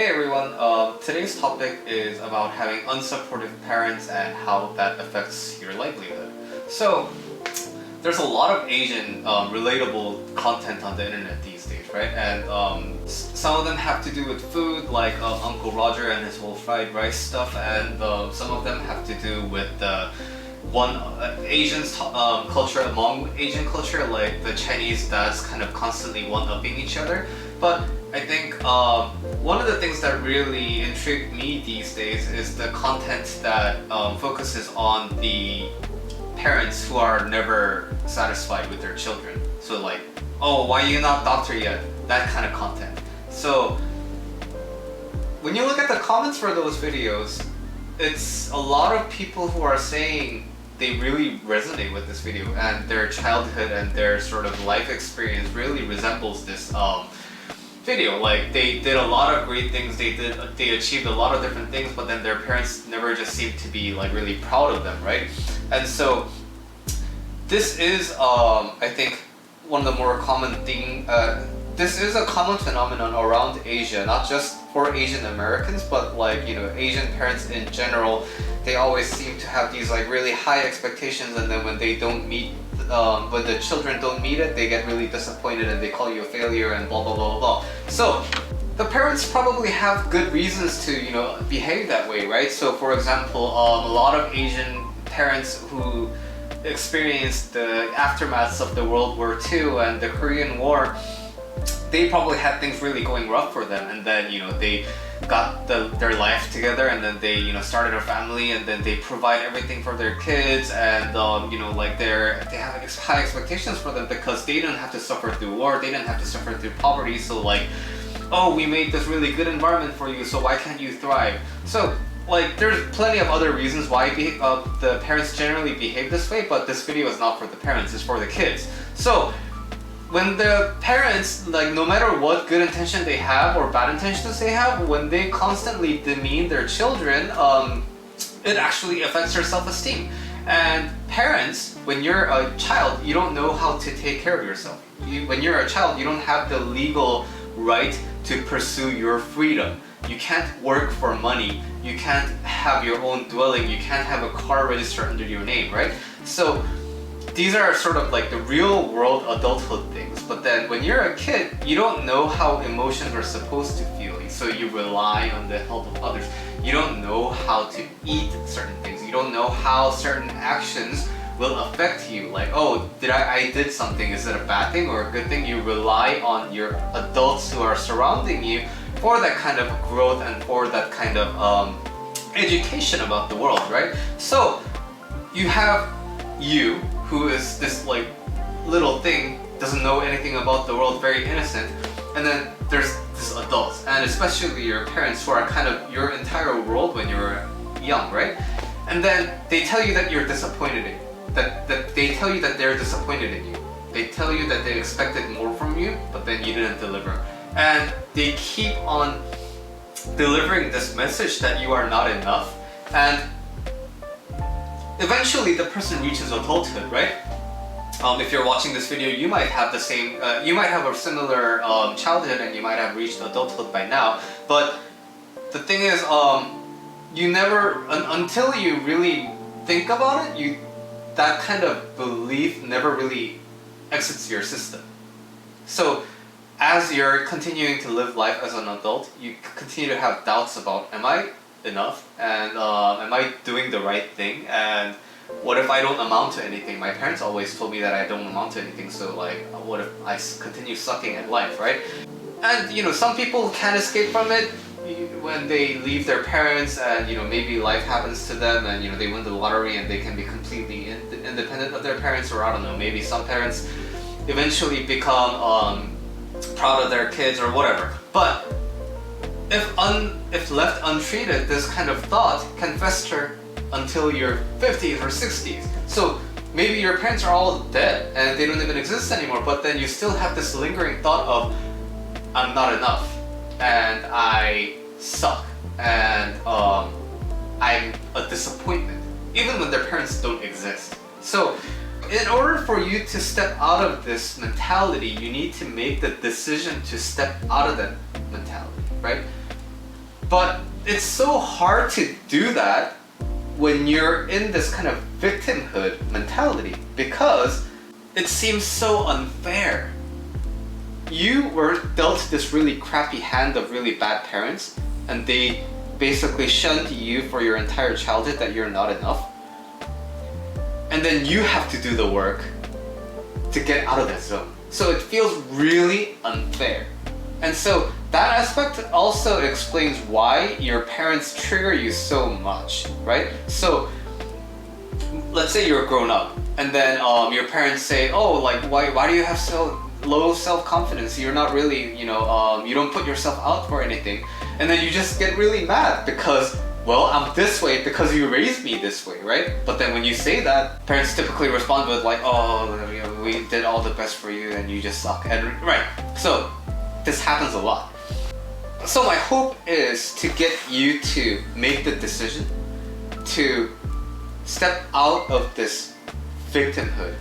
Hey everyone, today's topic is about having unsupportive parents and how that affects your livelihood. So, there's a lot of Asian relatable content on the internet these days, right? And some of them have to do with food, like Uncle Roger and his whole fried rice stuff, and some of them have to do with Asian's culture among Asian culture, like the Chinese dads kind of constantly one-upping each other. But I think one of the things that really intrigued me these days is the content that focuses on the parents who are never satisfied with their children. So like, oh, why are you not doctor yet? That kind of content. So when you look at the comments for those videos, it's a lot of people who are saying they really resonate with this video and their childhood and their sort of life experience really resembles this video. Like they did a lot of great things, they achieved a lot of different things, but then their parents never just seemed to be like really proud of them, right? And so this is I think one of the more common this is a common phenomenon around Asia, not just for Asian Americans, but like, you know, Asian parents in general. They always seem to have these like really high expectations, and then when they don't meet when the children don't meet it, they get really disappointed and they call you a failure and blah blah blah blah. So the parents probably have good reasons to, you know, behave that way, right? So for example, a lot of Asian parents who experienced the aftermaths of the World War II and the Korean War, they probably had things really going rough for them, and then, you know, they got their life together, and then they, you know, started a family, and then they provide everything for their kids, and you know, like they have high expectations for them because they didn't have to suffer through war, they didn't have to suffer through poverty. So like, oh, we made this really good environment for you, so why can't you thrive? So like, there's plenty of other reasons why the parents generally behave this way, but this video is not for the parents, it's for the kids. So when the parents, like, no matter what good intention they have or bad intentions they have, when they constantly demean their children, it actually affects their self-esteem. And parents, when you're a child, you don't know how to take care of yourself. When you're a child, you don't have the legal right to pursue your freedom. You can't work for money. You can't have your own dwelling. You can't have a car registered under your name, right? So these are sort of like the real world adulthood things. But then when you're a kid, you don't know how emotions are supposed to feel. So you rely on the help of others. You don't know how to eat certain things. You don't know how certain actions will affect you. Like, oh, I did something. Is it a bad thing or a good thing? You rely on your adults who are surrounding you for that kind of growth and for that kind of education about the world, right? So you have you, who is this like little thing, doesn't know anything about the world, very innocent, and then there's this adults, and especially your parents, who are kind of your entire world when you're young, right? And then they tell you that you're disappointed in that they tell you that they're disappointed in you. They tell you that they expected more from you, but then you didn't deliver. And they keep on delivering this message that you are not enough, and eventually the person reaches adulthood, right? If you're watching this video, you might have the same, you might have a similar childhood, and you might have reached adulthood by now. But the thing is, you never, until you really think about it, that kind of belief never really exits your system. So as you're continuing to live life as an adult, you continue to have doubts about, am I enough, and am I doing the right thing, and what if I don't amount to anything? My parents always told me that I don't amount to anything, so like, what if I continue sucking at life, right? And you know, some people can escape from it when they leave their parents, and you know, maybe life happens to them, and you know, they win the lottery and they can be completely independent of their parents, or I don't know, maybe some parents eventually become proud of their kids or whatever. But if left untreated, this kind of thought can fester until your 50s or 60s. So maybe your parents are all dead and they don't even exist anymore, but then you still have this lingering thought of, I'm not enough, and I suck, and I'm a disappointment, even when their parents don't exist. So in order for you to step out of this mentality, you need to make the decision to step out of that mentality, right? But it's so hard to do that when you're in this kind of victimhood mentality because it seems so unfair. You were dealt this really crappy hand of really bad parents, and they basically shunned you for your entire childhood that you're not enough. And then you have to do the work to get out of that zone. So it feels really unfair. And so that aspect also explains why your parents trigger you so much, right? So let's say you're grown up and then your parents say, oh, like why do you have so low self-confidence? You're not really, you don't put yourself out for anything. And then you just get really mad because, well, I'm this way because you raised me this way, right? But then when you say that, parents typically respond with like, oh, we did all the best for you and you just suck. And right, so this happens a lot. So my hope is to get you to make the decision to step out of this victimhood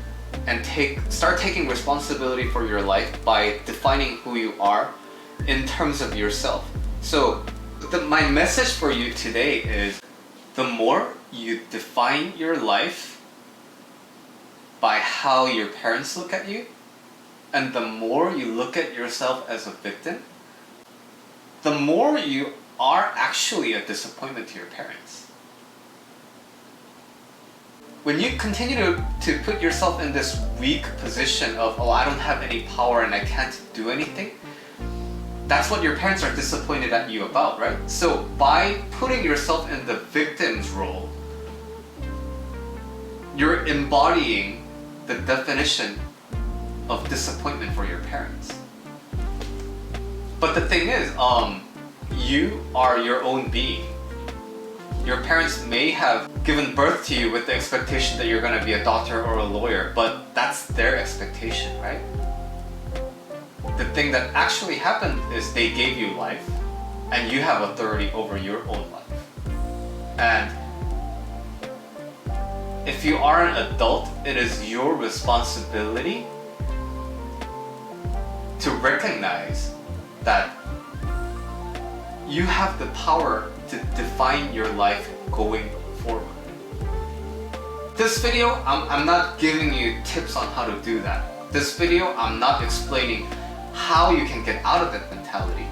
and start taking responsibility for your life by defining who you are in terms of yourself. So my message for you today is the more you define your life by how your parents look at you, and the more you look at yourself as a victim, the more you are actually a disappointment to your parents. When you continue to put yourself in this weak position of, oh, I don't have any power and I can't do anything, that's what your parents are disappointed at you about, right? So by putting yourself in the victim's role, you're embodying the definition of disappointment for your parents. But the thing is, you are your own being. Your parents may have given birth to you with the expectation that you're gonna be a doctor or a lawyer, but that's their expectation, right? The thing that actually happened is they gave you life, and you have authority over your own life. And if you are an adult, it is your responsibility to recognize that you have the power to define your life going forward. This video, I'm not giving you tips on how to do that. This video, I'm not explaining how you can get out of that mentality.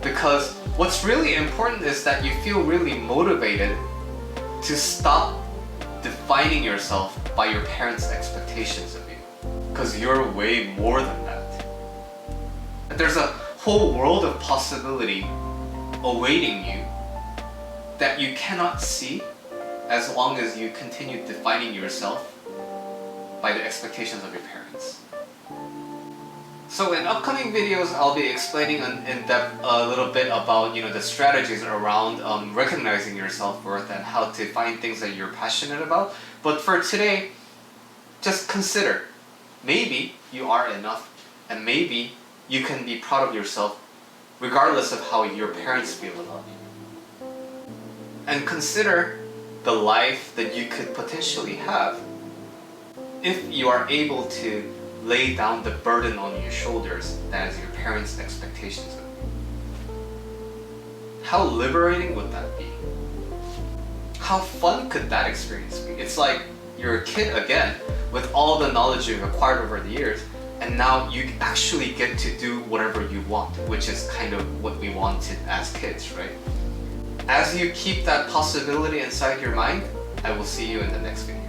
Because what's really important is that you feel really motivated to stop defining yourself by your parents' expectations of you. Because you're way more than that. There's a whole world of possibility awaiting you that you cannot see as long as you continue defining yourself by the expectations of your parents. So in upcoming videos, I'll be explaining in depth a little bit about the strategies around recognizing your self-worth and how to find things that you're passionate about. But for today, just consider, maybe you are enough, and maybe you can be proud of yourself regardless of how your parents feel about you. And consider the life that you could potentially have if you are able to lay down the burden on your shoulders that is your parents' expectations of you. How liberating would that be? How fun could that experience be? It's like you're a kid again with all the knowledge you've acquired over the years, and now you actually get to do whatever you want, which is kind of what we wanted as kids, right? As you keep that possibility inside your mind, I will see you in the next video.